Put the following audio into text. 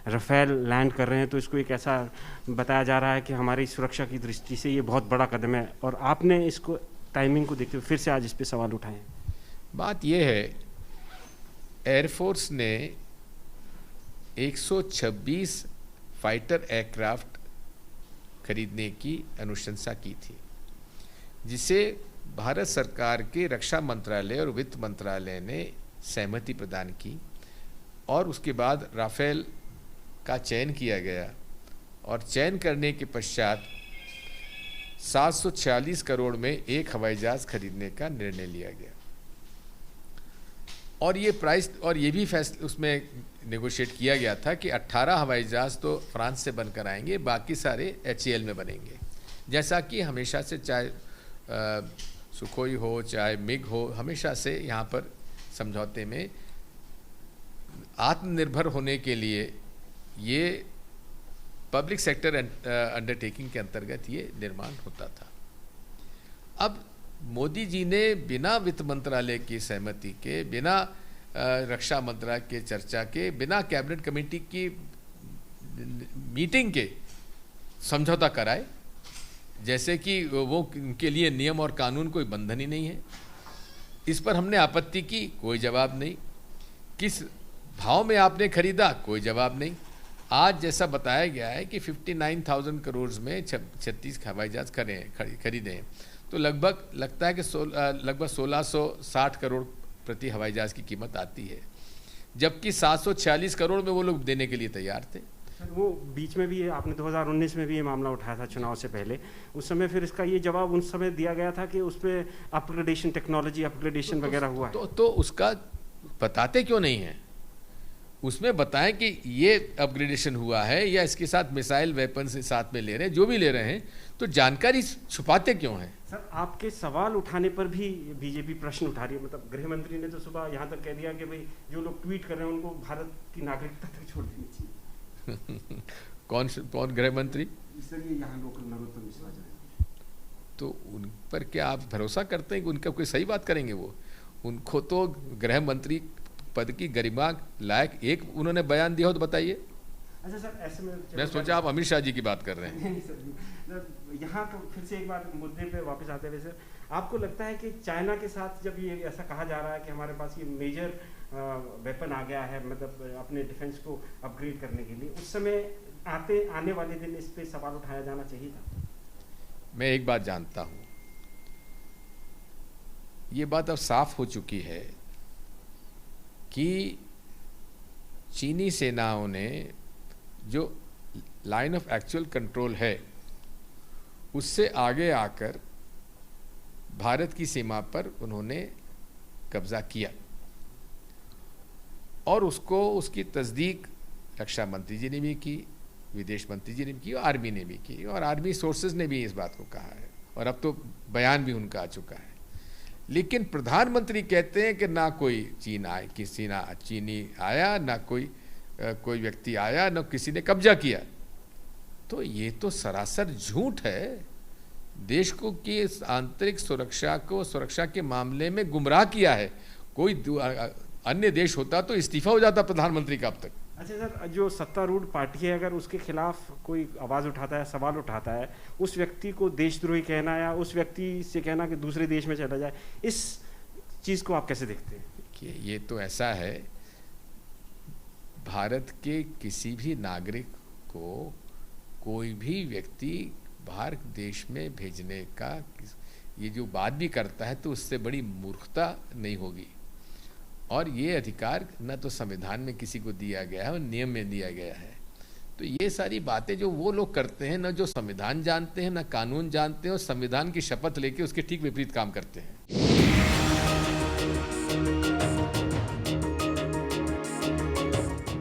Rafale land कर रहे हैं, तो इसको एक ऐसा बताया जा रहा है कि हमारी सुरक्षा की दृष्टि से ये बहुत बड़ा कदम है, और आपने इसको टाइमिंग को देखते हुए फिर से आज इस पे सवाल उठाए हैं। बात ये है, एयरफोर्स ने 126 फाइटर एयरक्राफ्ट खरीदने की अनुशंसा की थी, जिसे भारत सरकार के रक्षा मंत्रालय और वित्त मंत्रालय ने सहमति प्रदान की, और उसके बाद राफेल का चयन किया गया, और चयन करने के पश्चात 746 करोड़ में एक हवाई जहाज खरीदने का निर्णय लिया गया। और ये प्राइस, और ये भी फैसला उसमें नेगोशिएट किया गया था कि 18 हवाई जहाज तो फ्रांस से बनकर आएंगे, बाकी सारे HAL में बनेंगे। जैसा कि हमेशा से, चाहे सुखोई हो चाहे मिग हो, हमेशा से यहाँ पर समझौते में आत्मनिर्भर होने के लिए ये पब्लिक सेक्टर अंडरटेकिंग के अंतर्गत ये निर्माण होता था। अब मोदी जी ने बिना वित्त मंत्रालय की सहमति के, बिना रक्षा मंत्रालय के चर्चा के, बिना कैबिनेट कमेटी की मीटिंग के समझौता कराए, जैसे कि वो उनके लिए नियम और कानून कोई बंधन ही नहीं है। इस पर हमने आपत्ति की, कोई जवाब नहीं। किस भाव में आपने खरीदा, कोई जवाब नहीं। आज जैसा बताया गया है कि 59,000 करोड़ में 36 हवाई जहाज खरीदे हैं, तो लगभग लगता है कि लगभग 1660 करोड़ प्रति हवाई जहाज की कीमत आती है, जबकि 746 करोड़ में वो लोग देने के लिए तैयार थे। वो बीच में भी आपने 2019 में भी ये मामला उठाया था चुनाव से पहले, उस समय फिर इसका ये जवाब उस समय दिया गया था कि उस पर अपग्रेडेशन, टेक्नोलॉजी अपग्रेडेशन वगैरह हुआ है। तो उसका बताते क्यों नहीं है? उसमें बताएं कि ये अपग्रेडेशन हुआ है, या इसके साथ मिसाइल वेपन से साथ में ले रहे हैं, जो भी ले रहे हैं, तो जानकारी छुपाते क्यों हैं? सर, आपके सवाल उठाने पर भी बीजेपी प्रश्न उठा रही है। मतलब गृह मंत्री ने तो सुबह यहाँ तक कह दिया कि भाई जो लोग ट्वीट कर रहे हैं उनको भारत की नागरिकता तक छोड़ देनी चाहिए। कौन गृह मंत्री? सर, ये यहाँ लोकल नरोत्तम मिश्रा जी हैं। तो उन पर क्या आप भरोसा करते हैं कि उनका कोई सही बात करेंगे? वो उनको तो गृह मंत्री पद की गरिमा लायक एक उन्होंने बयान दिया हो तो बताइए। अच्छा सर, ऐसे में मैं सोचा आप अमित शाह जी की बात कर रहे हैं। नहीं सर, यहाँ तो फिर से एक बार मुद्दे पे वापस आते हुए सर, आपको लगता है कि चाइना के साथ जब ये ऐसा कहा जा रहा है कि हमारे पास ये मेजर वेपन आ गया है, मतलब अपने डिफेंस को अपग्रेड करने के लिए, उस समय आने वाले दिन इस पे सवाल उठाया जाना चाहिए था? मैं एक बात जानता हूँ, ये बात अब साफ हो चुकी है कि चीनी सेनाओं ने जो लाइन ऑफ एक्चुअल कंट्रोल है उससे आगे आकर भारत की सीमा पर उन्होंने कब्जा किया, और उसकी तस्दीक रक्षा मंत्री जी ने भी की, विदेश मंत्री जी ने भी की, और आर्मी ने भी की, और आर्मी सोर्सेज ने भी इस बात को कहा है, और अब तो बयान भी उनका आ चुका है। लेकिन प्रधानमंत्री कहते हैं कि ना कोई चीनी आया, ना कोई व्यक्ति आया, ना किसी ने कब्जा किया। तो ये तो सरासर झूठ है। देश को की आंतरिक सुरक्षा के मामले में गुमराह किया है। कोई अन्य देश होता तो इस्तीफा हो जाता प्रधानमंत्री का अब तक। अच्छा सर, जो सत्तारूढ़ पार्टी है अगर उसके खिलाफ कोई आवाज़ उठाता है, सवाल उठाता है, उस व्यक्ति को देशद्रोही कहना या उस व्यक्ति से कहना कि दूसरे देश में चला जाए, इस चीज़ को आप कैसे देखते हैं? कि ये तो ऐसा है, भारत के किसी भी नागरिक को कोई भी व्यक्ति बाहर देश में भेजने का ये जो बात भी करता है तो उससे बड़ी मूर्खता नहीं होगी। और ये अधिकार न तो संविधान में किसी को दिया गया है और नियम में दिया गया है। तो ये सारी बातें जो वो लोग करते हैं, न जो संविधान जानते हैं, न कानून जानते हैं, और संविधान की शपथ लेके उसके ठीक विपरीत काम करते हैं।